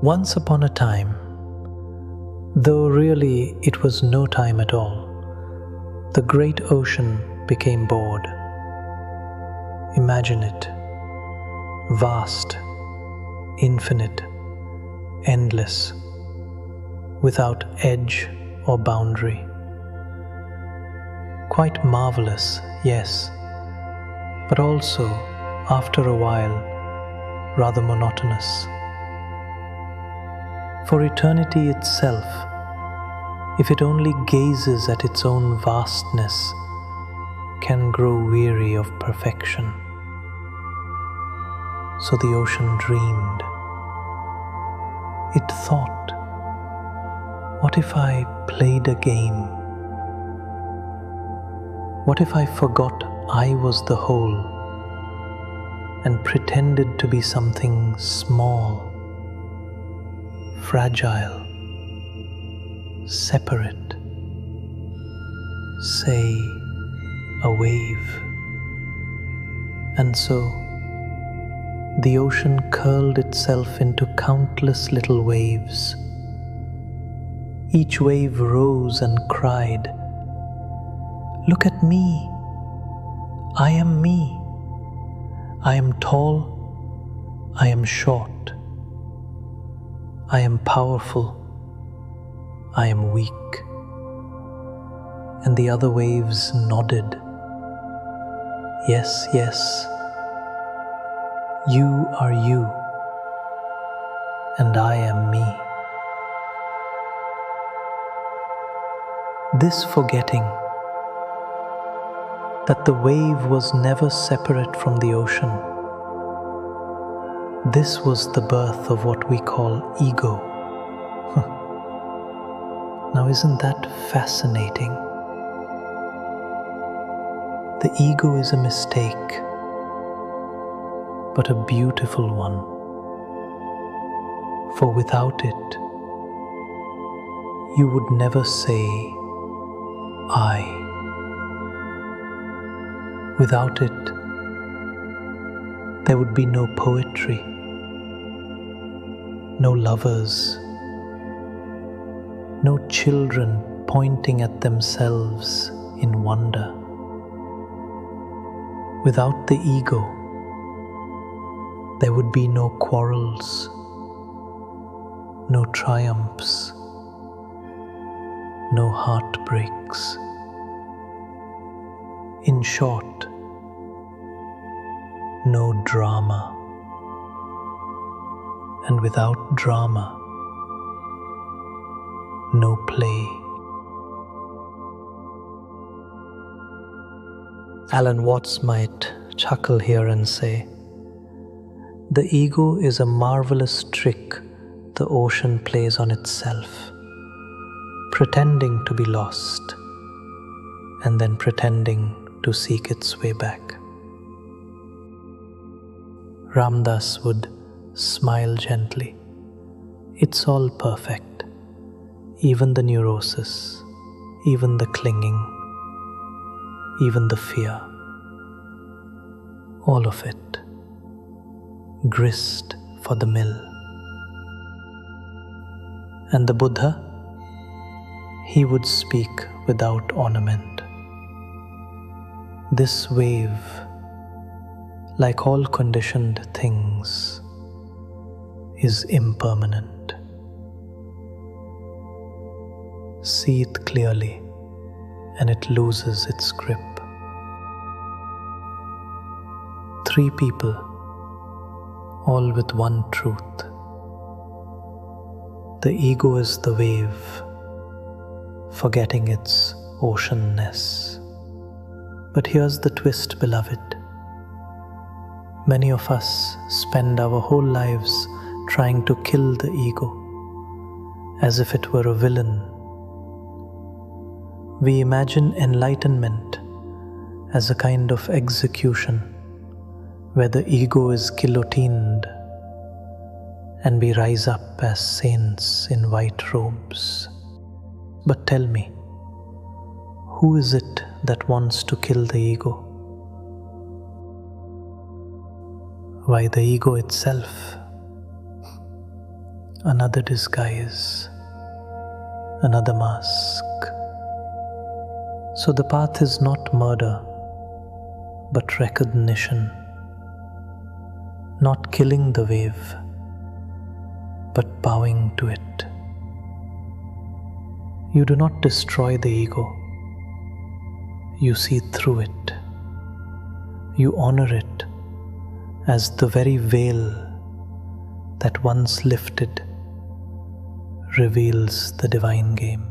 Once upon a time, though really it was no time at all, the great ocean became bored. Imagine it, vast, infinite, endless, without edge or boundary. Quite marvelous, yes, but also, after a while, rather monotonous. For eternity itself, if it only gazes at its own vastness, can grow weary of perfection. So the ocean dreamed. It thought, what if I played a game? What if I forgot I was the whole and pretended to be something small, fragile, separate, say a wave? And so the ocean curled itself into countless little waves. Each wave rose and cried, "Look at me! I am me! I am tall, I am short. I am powerful, I am weak." And the other waves nodded. Yes, yes, you are you, and I am me. This forgetting that the wave was never separate from the ocean, this was the birth of what we call ego. Now, isn't that fascinating? The ego is a mistake, but a beautiful one. For without it, you would never say, I. Without it, there would be no poetry, no lovers, no children pointing at themselves in wonder. Without the ego, there would be no quarrels, no triumphs, no heartbreaks. In short, no drama. And without drama, no play. Alan Watts might chuckle here and say, the ego is a marvelous trick the ocean plays on itself, pretending to be lost and then pretending to seek its way back. Ram Dass would smile gently. It's all perfect, even the neurosis, even the clinging, even the fear. All of it, grist for the mill. And the Buddha, he would speak without ornament. This wave, like all conditioned things, is impermanent. See it clearly, and it loses its grip. 3 people, all with one truth. The ego is the wave, forgetting its oceanness. But here's the twist, beloved. Many of us spend our whole lives trying to kill the ego, as if it were a villain. We imagine enlightenment as a kind of execution, where the ego is guillotined and we rise up as saints in white robes. But tell me, who is it that wants to kill the ego? Why, the ego itself. another disguise, another mask. So the path is not murder, but recognition. Not killing the wave, but bowing to it. You do not destroy the ego. You see through it. You honor it as the very veil that once lifted reveals the divine game.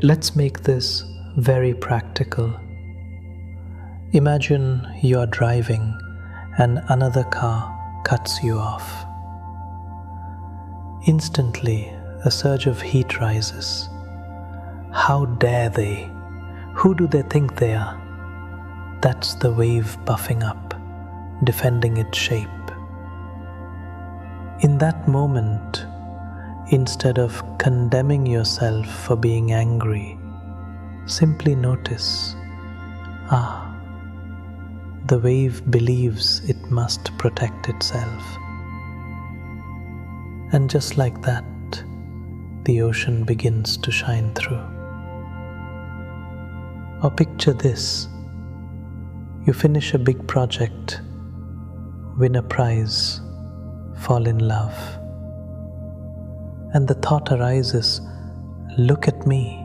Let's make this very practical. Imagine you are driving and another car cuts you off. Instantly, a surge of heat rises. How dare they? Who do they think they are? That's the wave puffing up, defending its shape. In that moment, instead of condemning yourself for being angry, simply notice, the wave believes it must protect itself. And just like that, the ocean begins to shine through. Or picture this. You finish a big project, win a prize, fall in love. And the thought arises, look at me.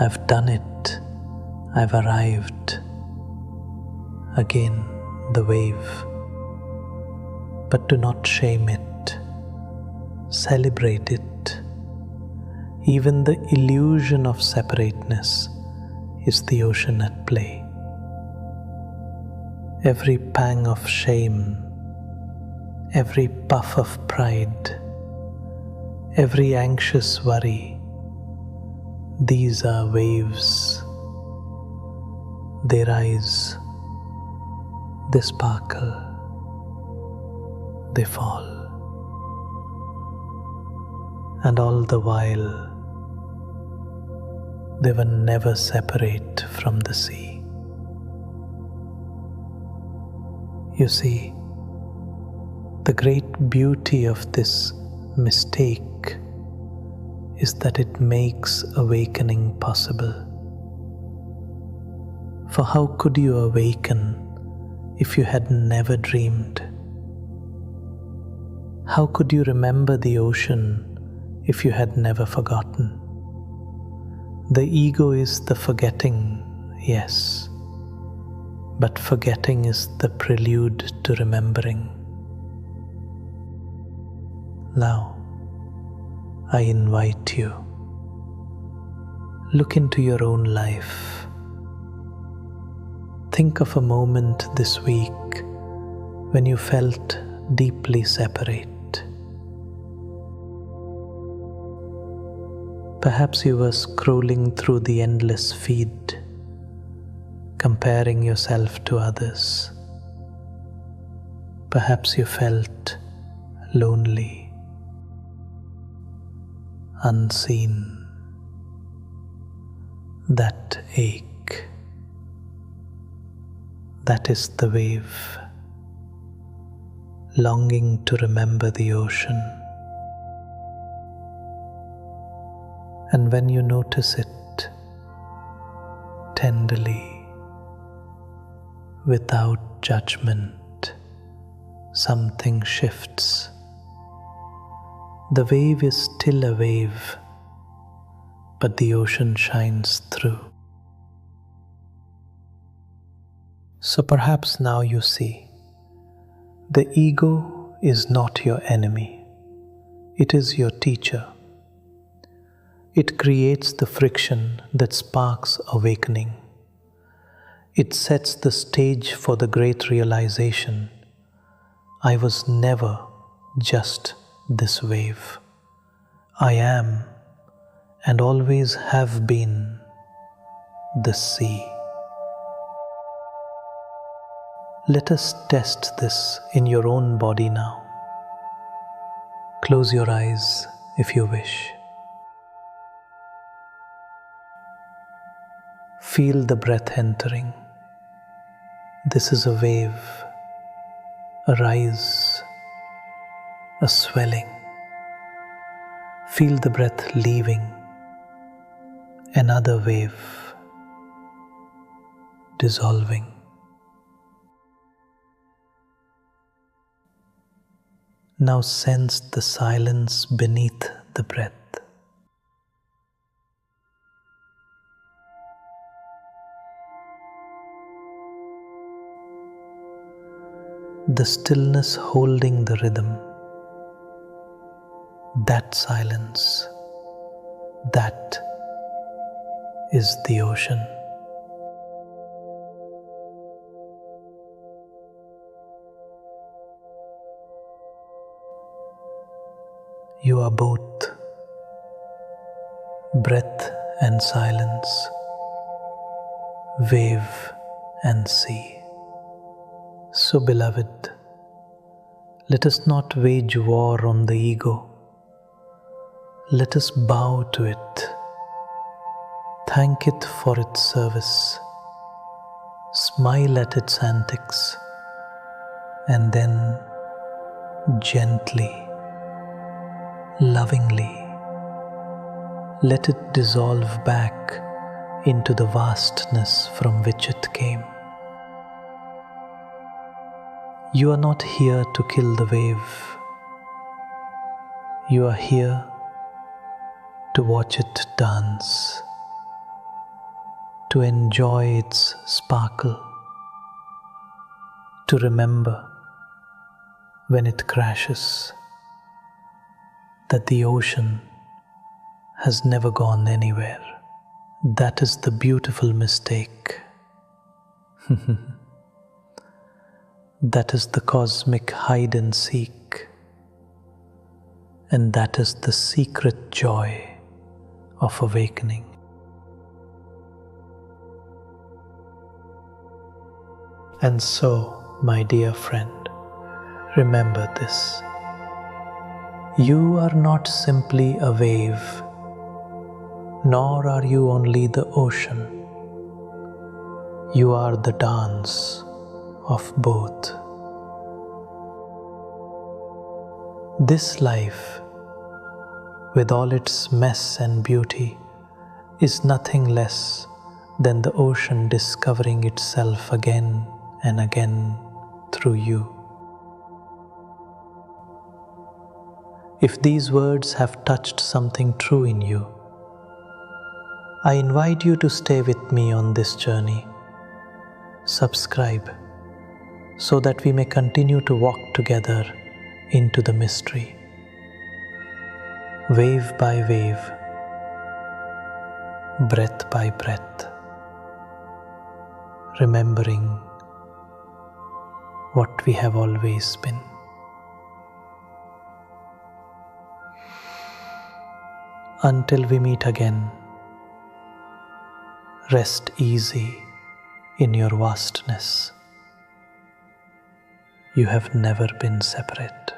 I've done it. I've arrived. Again, the wave. But do not shame it. Celebrate it. Even the illusion of separateness is the ocean at play. Every pang of shame, every puff of pride, every anxious worry, these are waves. They rise, they sparkle, they fall. And all the while, they were never separate from the sea. You see, the great beauty of this mistake is that it makes awakening possible. For how could you awaken if you had never dreamed? How could you remember the ocean if you had never forgotten? The ego is the forgetting, yes, but forgetting is the prelude to remembering. Now, I invite you, look into your own life. Think of a moment this week when you felt deeply separate. Perhaps you were scrolling through the endless feed, comparing yourself to others. Perhaps you felt lonely, unseen. That ache, that is the wave, longing to remember the ocean. And when you notice it tenderly, without judgment, something shifts. The wave is still a wave, but the ocean shines through. So perhaps now you see, the ego is not your enemy. It is your teacher. It creates the friction that sparks awakening. It sets the stage for the great realization, I was never just this wave. I am and always have been the sea. Let us test this in your own body now. Close your eyes if you wish. Feel the breath entering. This is a wave, a rise, a swelling. Feel the breath leaving, another wave dissolving. Now sense the silence beneath the breath. The stillness holding the rhythm. That silence, that is the ocean. You are both breath and silence, wave and sea. So, beloved, let us not wage war on the ego. Let us bow to it, thank it for its service, smile at its antics, and then gently, lovingly, let it dissolve back into the vastness from which it came. You are not here to kill the wave. You are here to watch it dance, to enjoy its sparkle, to remember when it crashes that the ocean has never gone anywhere. That is the beautiful mistake. That is the cosmic hide and seek. And that is the secret joy of awakening. And so, my dear friend, remember this. You are not simply a wave, nor are you only the ocean. You are the dance of both. This life, with all its mess and beauty, is nothing less than the ocean discovering itself again and again through you. If these words have touched something true in you, I invite you to stay with me on this journey. Subscribe so that we may continue to walk together into the mystery. Wave by wave, breath by breath, remembering what we have always been. Until we meet again, rest easy in your vastness. You have never been separate.